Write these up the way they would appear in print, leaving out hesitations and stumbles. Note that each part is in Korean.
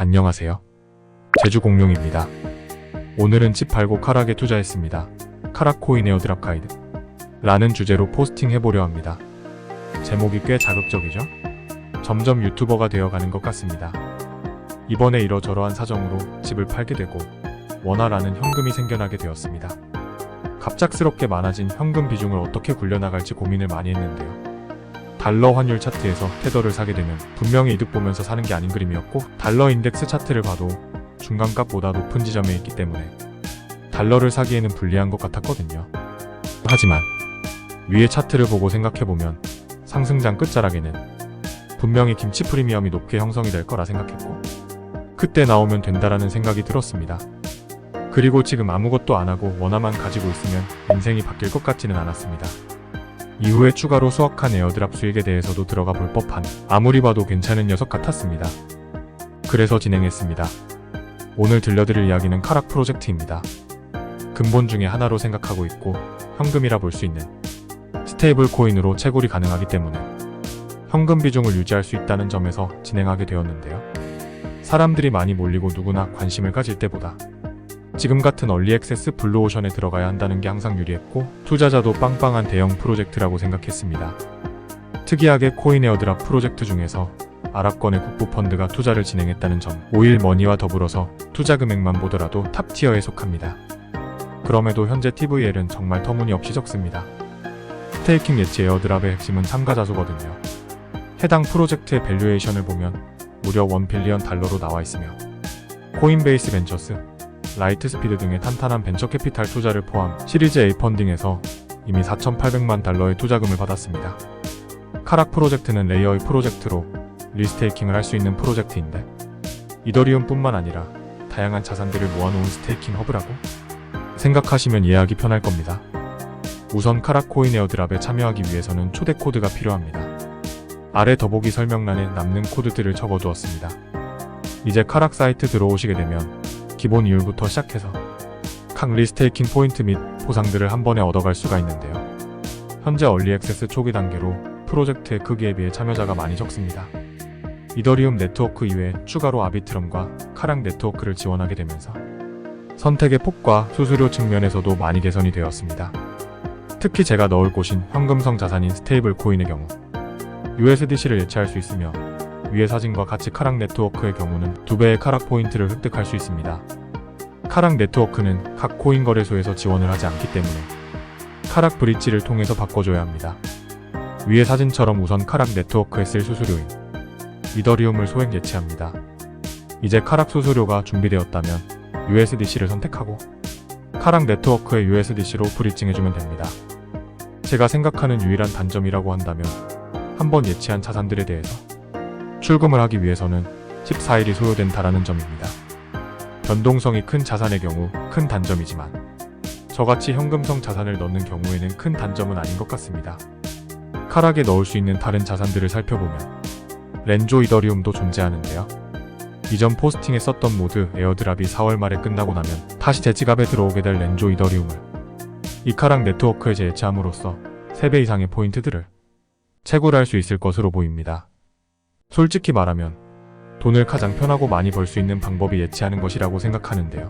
안녕하세요. 제주공룡입니다. 오늘은 집 팔고 카락에 투자했습니다. 카락코인 에어드랍 가이드 라는 주제로 포스팅 해보려 합니다. 제목이 꽤 자극적이죠? 점점 유튜버가 되어가는 것 같습니다. 이번에 이러저러한 사정으로 집을 팔게 되고 원화라는 현금이 생겨나게 되었습니다. 갑작스럽게 많아진 현금 비중을 어떻게 굴려나갈지 고민을 많이 했는데요. 달러 환율 차트에서 테더를 사게 되면 분명히 이득 보면서 사는 게 아닌 그림이었고, 달러 인덱스 차트를 봐도 중간값보다 높은 지점에 있기 때문에 달러를 사기에는 불리한 것 같았거든요. 하지만 위의 차트를 보고 생각해보면 상승장 끝자락에는 분명히 김치 프리미엄이 높게 형성이 될 거라 생각했고, 그때 나오면 된다라는 생각이 들었습니다. 그리고 지금 아무것도 안 하고 원화만 가지고 있으면 인생이 바뀔 것 같지는 않았습니다. 이후에 추가로 수확한 에어드랍 수익에 대해서도 들어가 볼 법한, 아무리 봐도 괜찮은 녀석 같았습니다. 그래서 진행했습니다. 오늘 들려드릴 이야기는 카락 프로젝트입니다. 근본 중에 하나로 생각하고 있고 현금이라 볼 수 있는 스테이블 코인으로 채굴이 가능하기 때문에 현금 비중을 유지할 수 있다는 점에서 진행하게 되었는데요. 사람들이 많이 몰리고 누구나 관심을 가질 때보다 지금 같은 얼리 액세스 블루오션에 들어가야 한다는 게 항상 유리했고, 투자자도 빵빵한 대형 프로젝트라고 생각했습니다. 특이하게 코인 에어드랍 프로젝트 중에서 아랍권의 국부펀드가 투자를 진행했다는 점, 오일머니와 더불어서 투자 금액만 보더라도 탑티어에 속합니다. 그럼에도 현재 TVL은 정말 터무니없이 적습니다. 스테이킹 예치 에어드랍의 핵심은 참가자 수거든요. 해당 프로젝트의 밸류에이션을 보면 무려 $1빌리언 나와 있으며, 코인베이스 벤처스, 라이트스피드 등의 탄탄한 벤처 캐피탈 투자를 포함 시리즈 A 펀딩에서 이미 $4,800만 투자금을 받았습니다. 카락 프로젝트는 레이어의 프로젝트로 리스테이킹을 할 수 있는 프로젝트인데, 이더리움뿐만 아니라 다양한 자산들을 모아놓은 스테이킹 허브라고 생각하시면 이해하기 편할 겁니다. 우선 카락 코인 에어드랍에 참여하기 위해서는 초대 코드가 필요합니다. 아래 더보기 설명란에 남는 코드들을 적어두었습니다. 이제 카락 사이트 들어오시게 되면 기본 이율부터 시작해서 각 리스테이킹 포인트 및 보상들을 한 번에 얻어갈 수가 있는데요. 현재 얼리 액세스 초기 단계로 프로젝트의 크기에 비해 참여자가 많이 적습니다. 이더리움 네트워크 이외에 추가로 아비트럼과 카락 네트워크를 지원하게 되면서 선택의 폭과 수수료 측면에서도 많이 개선이 되었습니다. 특히 제가 넣을 곳인 현금성 자산인 스테이블 코인의 경우 USDC를 예치할 수 있으며, 위의 사진과 같이 카락 네트워크의 경우는 2배의 카락 포인트를 획득할 수 있습니다. 카락 네트워크는 각 코인 거래소에서 지원을 하지 않기 때문에 카락 브릿지를 통해서 바꿔줘야 합니다. 위의 사진처럼 우선 카락 네트워크에 쓸 수수료인 이더리움을 소액 예치합니다. 이제 카락 수수료가 준비되었다면 USDC를 선택하고 카락 네트워크의 USDC로 브릿징해주면 됩니다. 제가 생각하는 유일한 단점이라고 한다면, 한번 예치한 자산들에 대해서 출금을 하기 위해서는 14일이 소요된다라는 점입니다. 변동성이 큰 자산의 경우 큰 단점이지만, 저같이 현금성 자산을 넣는 경우에는 큰 단점은 아닌 것 같습니다. 카락에 넣을 수 있는 다른 자산들을 살펴보면 렌조 이더리움도 존재하는데요. 이전 포스팅에 썼던 모드 에어드랍이 4월 말에 끝나고 나면 다시 제 지갑에 들어오게 될 렌조 이더리움을 이 카락 네트워크에 재예치함으로써 3배 이상의 포인트들을 채굴할 수 있을 것으로 보입니다. 솔직히 말하면 돈을 가장 편하고 많이 벌 수 있는 방법이 예치하는 것이라고 생각하는데요.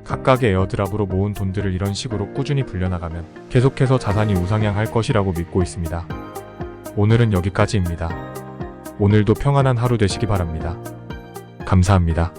각각의 에어드랍으로 모은 돈들을 이런 식으로 꾸준히 불려나가면 계속해서 자산이 우상향할 것이라고 믿고 있습니다. 오늘은 여기까지입니다. 오늘도 평안한 하루 되시기 바랍니다. 감사합니다.